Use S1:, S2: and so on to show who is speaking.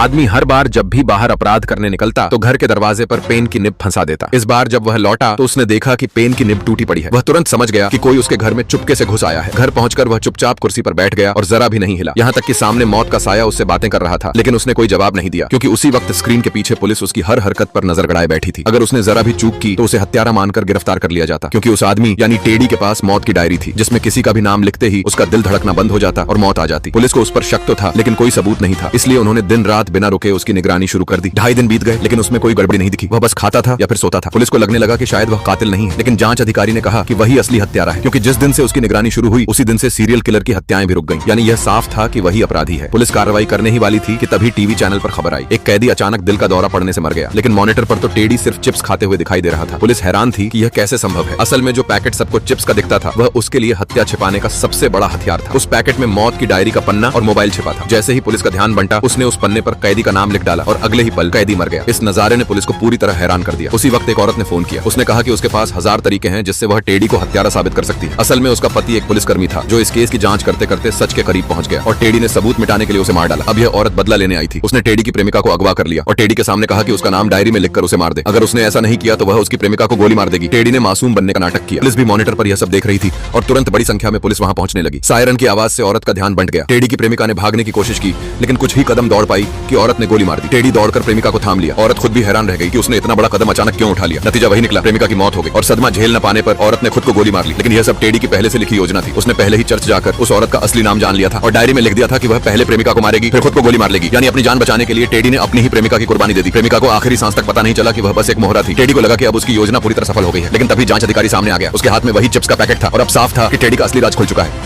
S1: आदमी हर बार जब भी बाहर अपराध करने निकलता तो घर के दरवाजे पर पेन की निब फंसा देता। इस बार जब वह लौटा तो उसने देखा कि पेन की निब टूटी पड़ी है। वह तुरंत समझ गया कि कोई उसके घर में चुपके से घुस आया है। घर पहुंचकर वह चुपचाप कुर्सी पर बैठ गया और जरा भी नहीं हिला। यहाँ तक कि सामने मौत का साया उससे बातें कर रहा था, लेकिन उसने कोई जवाब नहीं दिया, क्योंकि उसी वक्त स्क्रीन के पीछे पुलिस उसकी हर हरकत पर नजर गड़ाए बैठी थी। अगर उसने जरा भी चूक की तो उसे हत्यारा मानकर गिरफ्तार कर लिया जाता, क्योंकि उस आदमी यानी टेडी के पास मौत की डायरी थी, जिसमें किसी का भी नाम लिखते ही उसका दिल धड़कना बंद हो जाता और मौत आ जाती। पुलिस को उस पर शक तो था, लेकिन कोई सबूत नहीं था, इसलिए उन्होंने दिन रात बिना रुके उसकी निगरानी शुरू कर दी। 2.5 दिन बीत गए, लेकिन उसमें कोई गड़बड़ी नहीं दिखी। वह बस खाता था या फिर सोता था। पुलिस को लगने लगा कि शायद वह कातिल नहीं है, लेकिन जांच अधिकारी ने कहा कि वही असली हत्यारा है, क्योंकि जिस दिन से उसकी निगरानी शुरू हुई उसी दिन से सीरियल किलर की हत्याएं भी रुक गईं। यानी यह साफ था कि वही अपराधी है। पुलिस कार्रवाई करने ही वाली थी कि तभी टीवी चैनल पर खबर आई, एक कैदी अचानक दिल का दौरा पड़ने से मर गया। लेकिन मॉनिटर पर तो टेडी सिर्फ चिप्स खाते हुए दिखाई दे रहा था। पुलिस हैरान थी कि यह कैसे संभव है। असल में जो पैकेट सबको चिप्स का दिखता था, वह उसके लिए हत्या छिपाने का सबसे बड़ा हथियार था। उस पैकेट में मौत की डायरी का पन्ना और मोबाइल छिपा था। जैसे ही पुलिस का ध्यान बंटा, उसने उस पन्ने पर कैदी का नाम लिख डाला और अगले ही पल कैदी मर गया। इस नजारे ने पुलिस को पूरी तरह हैरान कर दिया। उसी वक्त एक औरत ने फोन किया। उसने कहा कि उसके पास 1000 तरीके हैं जिससे वह टेडी को हत्यारा साबित कर सकती है। असल में उसका पति एक पुलिसकर्मी था, जो इस केस की जांच करते करते सच के करीब पहुंच गया और टेडी ने सबूत मिटाने के लिए उसे मार डाला। अब यह औरत बदला लेने आई थी। उसने टेडी की प्रेमिका को अगवा कर लिया और टेडी के सामने कहा कि उसका नाम डायरी में लिखकर उसे मार दे। अगर उसने ऐसा नहीं किया तो वह उसकी प्रेमिका को गोली मार देगी। टेडी ने मासूम बनने का नाटक किया। पुलिस भी मॉनिटर पर यह सब देख रही थी और तुरंत बड़ी संख्या में पुलिस वहां पहुंचने लगी। सायरन की आवाज से औरत का ध्यान बंट गया। टेडी की प्रेमिका ने भागने की कोशिश की, लेकिन कुछ ही कदम दौड़ पाई कि औरत ने गोली मार दी। टेडी दौड़कर प्रेमिका को थाम लिया। औरत खुद भी हैरान रह गई कि उसने इतना बड़ा कदम अचानक क्यों उठा लिया। नतीजा वही निकला, प्रेमिका की मौत हो गई और सदमा झेल न पाने पर औरत ने खुद को गोली मार ली। लेकिन यह सब टेडी की पहले से लिखी योजना थी। उसने पहले ही चर्च जाकर उस औरत का असली नाम जान लिया था और डायरी में लिख दिया था कि वह पहले प्रेमिका को मारेगी, फिर खुद को गोली मार लेगी। यानी अपनी जान बचाने के लिए टेडी ने अपनी ही प्रेमिका की कुर्बानी दे दी। प्रेमिका को आखिरी सांस तक पता नहीं चला कि वह बस एक मोहरा थी। टेडी को लगा कि अब उसकी योजना पूरी तरह सफल हो गई है, लेकिन तभी जांच अधिकारी सामने आ गया। उसके हाथ में वही चिप्स का पैकेट था और अब साफ था कि टेडी का असली राज खुल चुका है।